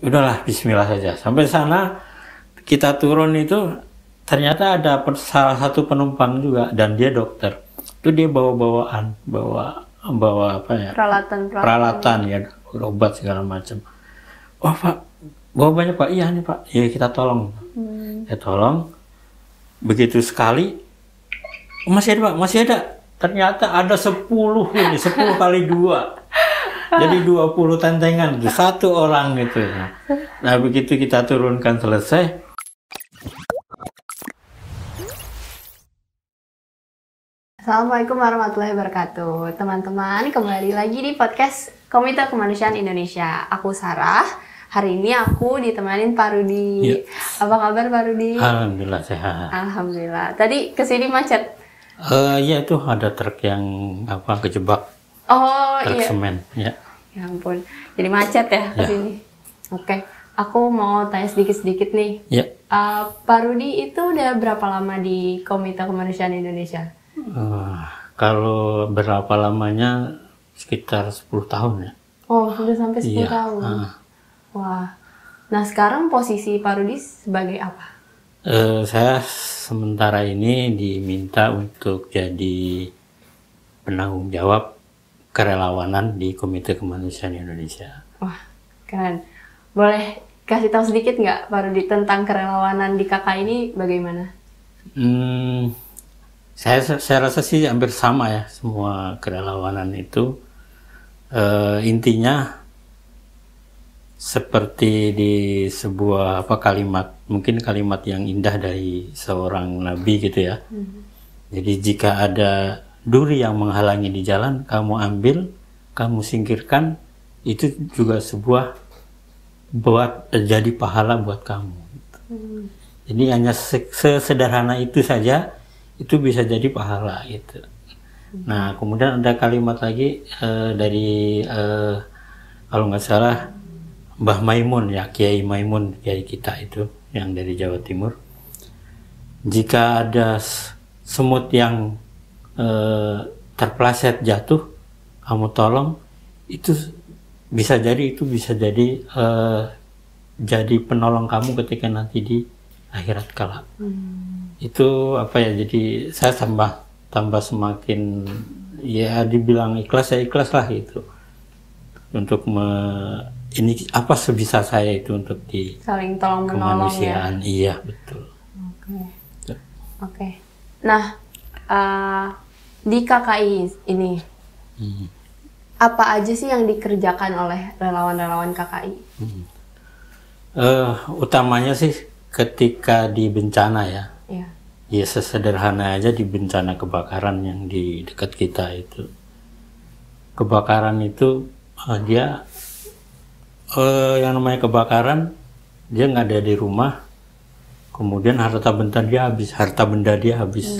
Udahlah Bismillah saja. Sampai sana kita turun itu ternyata ada salah satu penumpang juga dan dia dokter. Itu dia bawa apa ya? Peralatan ya, obat segala macam. Oh Pak, bawa banyak Pak. Iya nih Pak. Ya kita tolong. Ya tolong. Begitu sekali. Masih ada Pak, masih ada. Ternyata ada 10 ini, 10 kali 2. Jadi 20 tentengan, satu orang gitu. Nah begitu kita turunkan selesai. Assalamualaikum warahmatullahi wabarakatuh. Teman-teman, kembali lagi di podcast Komite Kemanusiaan Indonesia. Aku Sarah. Hari ini aku ditemanin Pak Rudi. Ya. Apa kabar Pak Rudi? Alhamdulillah sehat. Alhamdulillah. Tadi kesini macet? Iya itu ada truk yang kejebak. Oh truk iya. Semen. Ya. Ya ampun. Jadi macet ya kesini. Oke. Aku mau tanya sedikit-sedikit nih. Ya. Pak Rudi itu udah berapa lama di Komite Kemanusiaan Indonesia? Kalau berapa lamanya sekitar 10 tahun ya. Oh, sudah sampai 10 tahun. Wah. Nah, sekarang posisi Pak Rudi sebagai apa? Saya sementara ini diminta untuk jadi penanggung jawab kerelawanan di Komite Kemanusiaan Indonesia. Wah, keren. Boleh kasih tahu sedikit nggak Pak Rudi tentang kerelawanan di KKI ini bagaimana? Saya rasa sih hampir sama ya semua kerelawanan itu. Intinya seperti di sebuah kalimat, mungkin kalimat yang indah dari seorang nabi gitu ya. Jadi jika ada duri yang menghalangi di jalan, kamu ambil, kamu singkirkan, itu juga sebuah jadi pahala buat kamu. Jadi hanya sesederhana itu saja, itu bisa jadi pahala gitu. Nah kemudian ada kalimat lagi dari kalau nggak salah Mbah Maimun ya, Kiai Maimun, Kiai kita itu yang dari Jawa Timur. Jika ada semut yang terpeleset jatuh, kamu tolong, itu bisa jadi jadi penolong kamu ketika nanti di akhirat kelak. Itu jadi saya tambah semakin ya dibilang ikhlas ya ikhlas lah itu untuk ini sebisa saya itu untuk di saling tolong menolong ya. Iya betul. Oke. Nah di KKI ini apa aja sih yang dikerjakan oleh relawan-relawan KKI? Utamanya sih ketika di bencana ya. Iya. Ya sesederhana aja di bencana kebakaran yang di dekat kita itu. Kebakaran itu dia yang namanya kebakaran dia nggak ada di rumah, kemudian harta benda dia habis.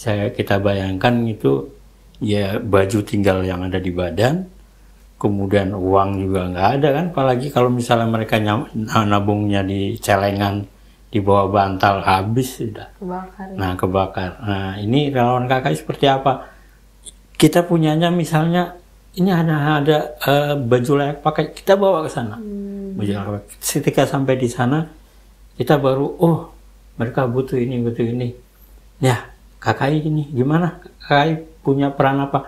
Kita bayangkan itu ya baju tinggal yang ada di badan, kemudian uang juga nggak ada kan, apalagi kalau misalnya mereka nabungnya di celengan di bawah bantal habis sudah. Kebakar. Nah ini relawan KKI seperti apa? Kita punyanya misalnya ini ada baju layak pakai, kita bawa ke sana. Baju layak pakai. Ketika sampai di sana, kita baru, mereka butuh ini. Ya, KKI ini gimana? KKI punya peran apa?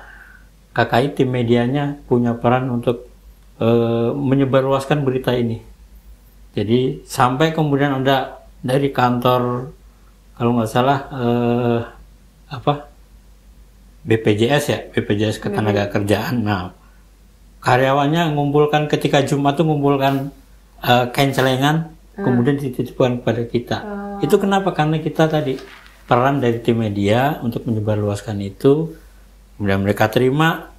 KKI tim medianya punya peran untuk menyebarluaskan berita ini. Jadi sampai kemudian ada dari kantor, kalau nggak salah BPJS Ketenagakerjaan. Nah, karyawannya ngumpulkan ketika Jumat tuh ngumpulkan kain celengan, kemudian dititipkan kepada kita. Itu kenapa? Karena kita tadi peran dari tim media untuk menyebarluaskan itu, kemudian mereka terima,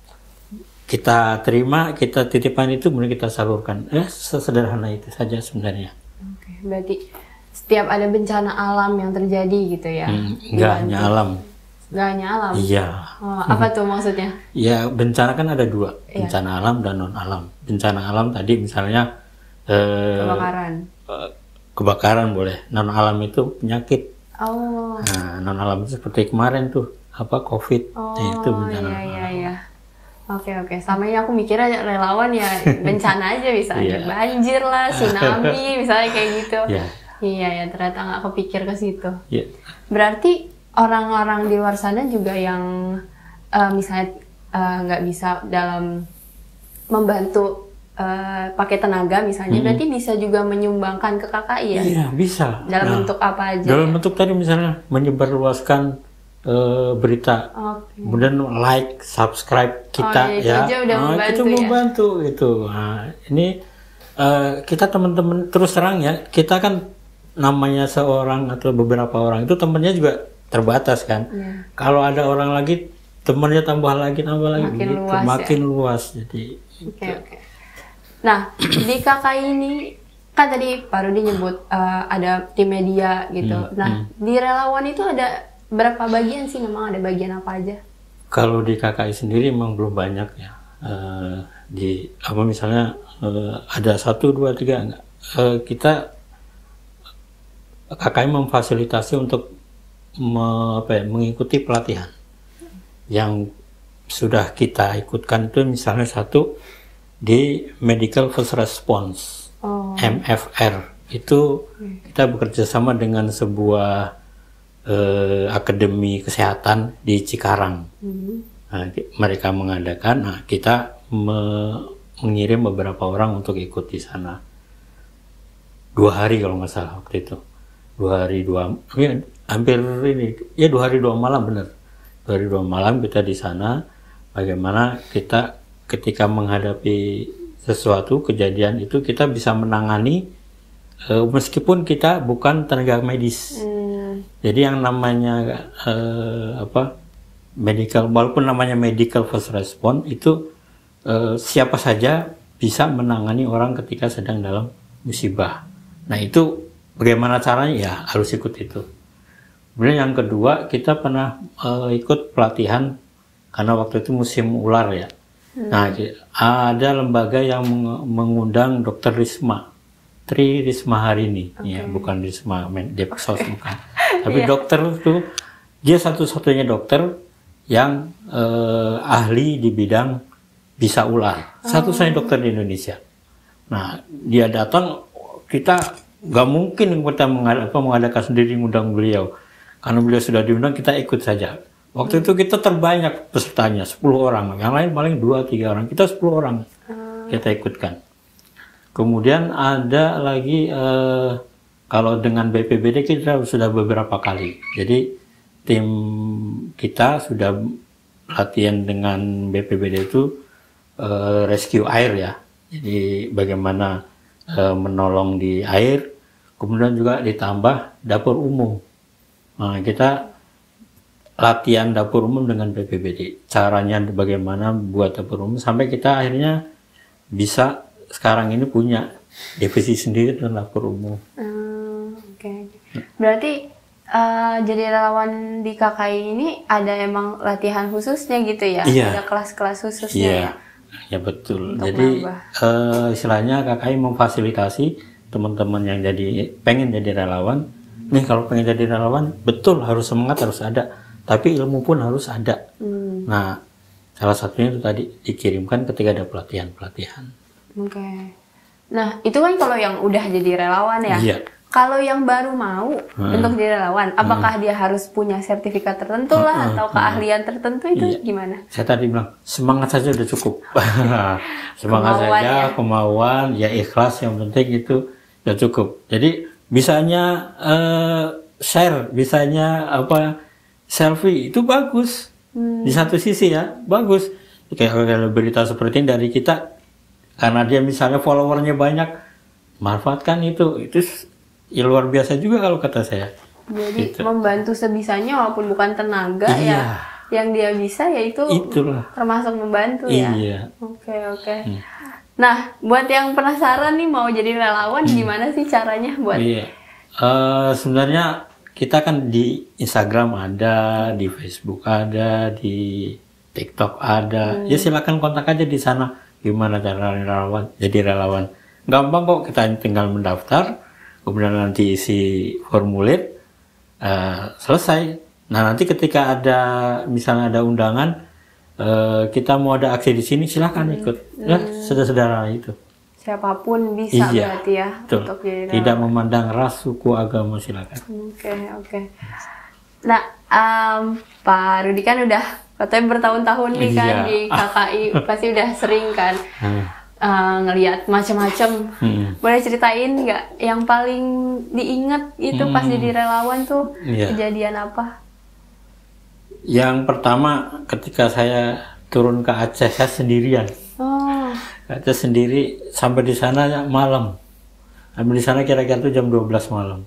kita titipkan itu, kemudian kita salurkan. Sesederhana itu saja sebenarnya. Oke, berarti setiap ada bencana alam yang terjadi gitu ya? Enggak hanya alam. Gak hanya alam? Iya. Apa tuh maksudnya? Ya bencana kan ada dua, bencana alam dan non alam. Bencana alam tadi misalnya kebakaran boleh. Non alam itu penyakit. Nah non alam itu seperti kemarin tuh COVID. Itu bencana. Iya. Oke. Sama ini aku mikirnya relawan ya bencana aja, bisa Iya. banjir lah, tsunami, misalnya kayak gitu. Iya. Iya ya, ternyata nggak kepikir ke situ. Iya. Berarti orang-orang di luar sana juga yang misalnya nggak bisa dalam membantu pakai tenaga misalnya, berarti bisa juga menyumbangkan ke KKI ya? Iya, bisa. Dalam bentuk apa aja? Dalam bentuk tadi misalnya menyebarluaskan berita, kemudian like, subscribe kita itu ya, aja udah membantu itu ya? membantu gitu. Nah, ini kita teman-teman terus terang ya, kita kan namanya seorang atau beberapa orang itu temannya juga terbatas kan. Iya. Kalau ada orang lagi temannya tambah lagi Makin gitu, luas makin luas. Jadi Oke. Nah, di KKI ini kan tadi Pak Rudi nyebut ada tim media gitu. Nah, di relawan itu ada berapa bagian sih? Memang ada bagian apa aja? kalau di KKI sendiri memang belum banyak ya. Di apa misalnya ada 1, 2, 3 enggak. Kita KKI memfasilitasi untuk mengikuti pelatihan yang sudah kita ikutkan itu misalnya satu di Medical First Response MFR itu kita bekerja sama dengan sebuah akademi kesehatan di Cikarang. Nah, mereka mengadakan, nah kita mengirim beberapa orang untuk ikut di sana 2 hari kalau nggak salah waktu itu. 2 hari 2 ya, hampir ini ya 2 hari 2 malam benar. 2 hari 2 malam kita di sana. Bagaimana kita ketika menghadapi sesuatu kejadian itu kita bisa menangani meskipun kita bukan tenaga medis. Jadi yang namanya medical, walaupun namanya medical first response itu siapa saja bisa menangani orang ketika sedang dalam musibah. Nah itu bagaimana caranya ya harus ikut itu. Kemudian yang kedua kita pernah ikut pelatihan karena waktu itu musim ular ya. Nah ada lembaga yang mengundang Dr. Risma, Tri Risma Harini, ya bukan Risma Depsos bukan. Tapi dokter itu dia satu-satunya dokter yang ahli di bidang bisa ular, satu-satunya dokter di Indonesia. Nah dia datang, kita nggak mungkin kita mengadakan sendiri ngundang beliau, karena beliau sudah diundang kita ikut saja. Waktu itu kita terbanyak pesertanya 10 orang, yang lain paling 2-3 orang, kita 10 orang kita ikutkan. Kemudian ada lagi kalau dengan BPBD kita sudah beberapa kali. Jadi tim kita sudah latihan dengan BPBD itu rescue air ya. Jadi bagaimana menolong di air, kemudian juga ditambah dapur umum. Nah, kita latihan dapur umum dengan BPBD. Caranya bagaimana buat dapur umum sampai kita akhirnya bisa sekarang ini punya divisi sendiri dengan dapur umum. Oke. Berarti jadi relawan di KKI ini ada emang latihan khususnya gitu ya? Iya. Ada kelas-kelas khususnya Iya. ya? Ya betul. Untuk Jadi istilahnya KKI memfasilitasi teman-teman yang pengen jadi relawan. Nih kalau pengen jadi relawan betul harus semangat, harus ada. Tapi ilmu pun harus ada. Nah salah satunya itu tadi dikirimkan ketika ada pelatihan-pelatihan. Oke. Nah, itu kan kalau yang udah jadi relawan ya. Iya. Kalau yang baru mau untuk jadi relawan, apakah dia harus punya sertifikat tertentu lah atau keahlian tertentu itu gimana? Saya tadi bilang semangat saja udah cukup. Semangat Kemauan saja, ya. kemauan, ya ikhlas yang penting itu udah cukup. Jadi bisanya share, bisanya selfie itu bagus. Di satu sisi ya bagus. Kayak berita seperti ini dari kita. Karena dia misalnya followernya banyak, manfaatkan itu ya luar biasa juga kalau kata saya. Jadi membantu sebisanya walaupun bukan tenaga ya, yang dia bisa ya itulah termasuk membantu ya. Iya. Oke. Nah, buat yang penasaran nih mau jadi relawan gimana sih caranya buat? Iya. Sebenarnya kita kan di Instagram ada, di Facebook ada, di TikTok ada. Ya silakan kontak aja di sana. Gimana cara jadi relawan? Gampang kok, kita tinggal mendaftar, kemudian nanti isi formulir, selesai. Nah nanti ketika misalnya ada undangan, kita mau ada aksi di sini silakan ikut. Ya, sederhana itu. Siapapun bisa berarti ya betul. untuk jadi relawan. Tidak memandang ras, suku, agama, silakan. Oke. Nah, Pak Rudi kan udah katanya bertahun-tahun nih kan di KKI, pasti udah sering kan ngelihat macam-macam. Boleh ceritain nggak yang paling diingat itu pas jadi relawan tuh kejadian apa? Yang pertama ketika saya turun ke Aceh, saya sendirian. Aceh sendiri, sampai di sana malam. Sampai di sana kira-kira tuh jam 12 malam.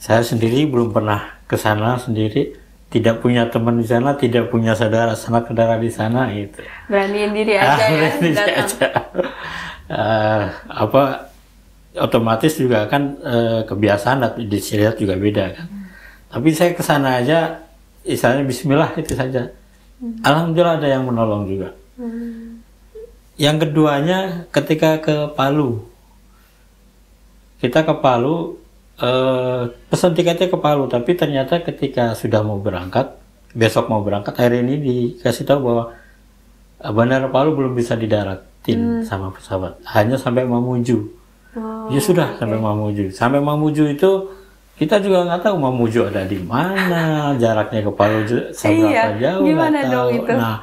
Saya sendiri belum pernah ke sana sendiri, tidak punya teman di sana, tidak punya saudara di sana itu. Beraniin diri aja ya. Otomatis juga kan kebiasaan di syariat juga beda kan. Tapi saya ke sana aja, istilahnya bismillah itu saja. Alhamdulillah ada yang menolong juga. Yang keduanya ketika ke Palu. Kita ke Palu, pesan tiketnya ke Palu, tapi ternyata ketika sudah mau berangkat, besok mau berangkat, hari ini dikasih tahu bahwa Bandara Palu belum bisa didaratin sama pesawat, hanya sampai Mamuju. Ya sudah, sampai Mamuju. Sampai Mamuju itu kita juga nggak tahu Mamuju ada di mana, jaraknya ke Palu seberapa jauh, gimana nggak tahu. dong itu? Nah,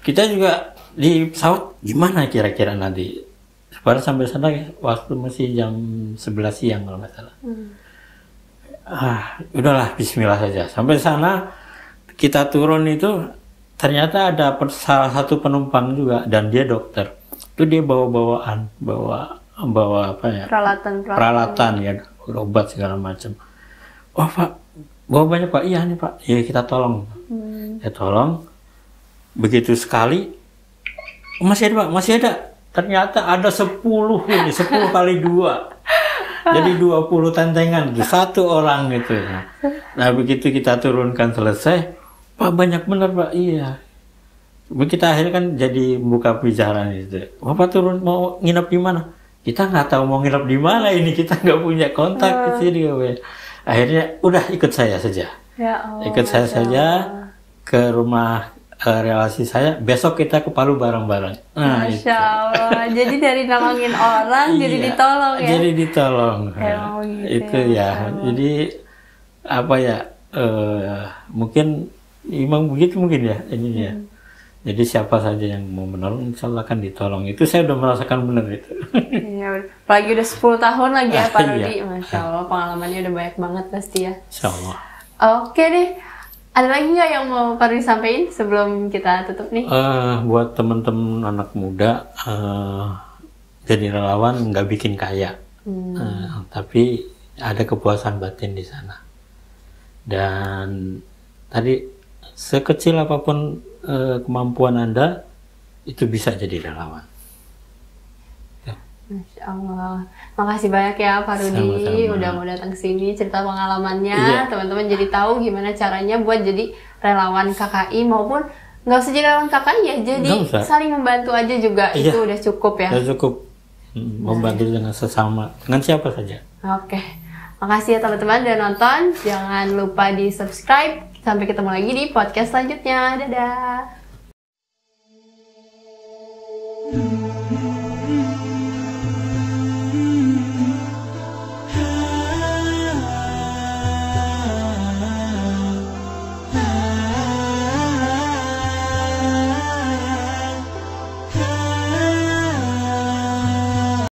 kita juga di pesawat gimana kira-kira nanti. Baru sampai sana waktu masih jam 11 siang kalau nggak salah. Udahlah bismillah saja. Sampai sana kita turun itu ternyata ada salah satu penumpang juga dan dia dokter. Itu dia bawa apa ya? Peralatan ya, obat segala macam. Oh Pak, bawa banyak Pak. Iya nih Pak. Ya kita tolong. Ya tolong. Begitu sekali. Masih ada Pak, masih ada. Ternyata ada 10 ini, 10 kali 2. Jadi 20 tentengan, satu orang gitu. Nah begitu kita turunkan selesai, Pak banyak benar Pak, iya. Kita akhirnya kan jadi buka bicara gitu. Bapak turun mau nginep di mana? Kita nggak tahu mau nginep di mana ini, kita nggak punya kontak di sini. Akhirnya udah ikut saya saja. Ikut saya saja ke rumah relasi saya, besok kita ke Palu bareng-bareng. Nah, Masya Allah. Jadi dari nolongin orang jadi ditolong ya? Jadi ditolong. Gitu itu ya. Jadi apa ya? Mungkin memang begitu mungkin ya ini ya. Jadi siapa saja yang mau menolong, insya Allah akan ditolong. Itu saya udah merasakan benar itu. Iya, apalagi udah 10 tahun lagi ya Pak Rudi. Masya Allah, pengalamannya udah banyak banget pasti ya. Insya Allah. Oke deh. Ada lagi nggak yang mau Pak Rudi sampaikan sebelum kita tutup nih? Buat teman-teman anak muda, jadi relawan nggak bikin kaya, tapi ada kepuasan batin di sana. Dan tadi sekecil apapun kemampuan Anda, itu bisa jadi relawan. Masya Allah, makasih banyak ya Pak Rudi udah mau datang ke sini cerita pengalamannya. Teman-teman jadi tahu gimana caranya buat jadi relawan KKI maupun nggak usah jadi relawan KKI ya, jadi saling membantu aja juga itu udah cukup ya. Udah cukup membantu dengan sesama, dengan siapa saja. Oke, makasih ya teman-teman udah nonton. Jangan lupa di subscribe. Sampai ketemu lagi di podcast selanjutnya. Dadah.